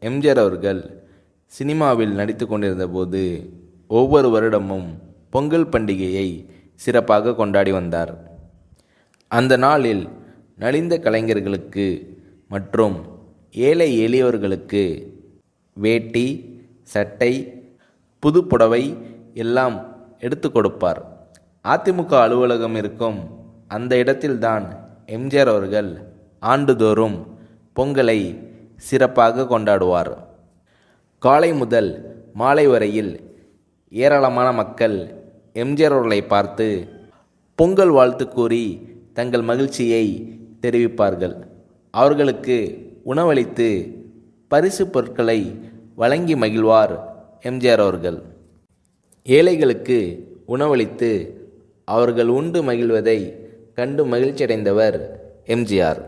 எம்ஜிஆர் அவர்கள் சினிமாவில் நடித்து கொண்டிருந்தபோது ஒவ்வொரு வருடமும் பொங்கல் பண்டிகையை சிறப்பாக கொண்டாடி வந்தார். அந்த நாளில் நலிந்த கலைஞர்களுக்கு மற்றும் ஏழை எளியவர்களுக்கு வேட்டி, சட்டை, புதுப்புடவை எல்லாம் எடுத்து கொடுப்பார். அதிமுக அலுவலகம் இருக்கும் அந்த இடத்தில்தான் எம்ஜிஆர் அவர்கள் ஆண்டுதோறும் பொங்கலை சிறப்பாக கொண்டாடுவார். காலை முதல் மாலை வரையில் ஏராளமான மக்கள் எம்ஜிஆர் அவர்களை பார்த்து பொங்கல் வாழ்த்து கூறி தங்கள் மகிழ்ச்சியை தெரிவிப்பார்கள். அவர்களுக்கு உணவளித்து பரிசு பொருட்களை வழங்கி மகிழ்வார் எம்ஜிஆர் அவர்கள். ஏழைகளுக்கு உணவளித்து அவர்கள் உண்டு மகிழ்வதை கண்டு மகிழ்ச்சியடைந்தவர் எம்ஜிஆர்.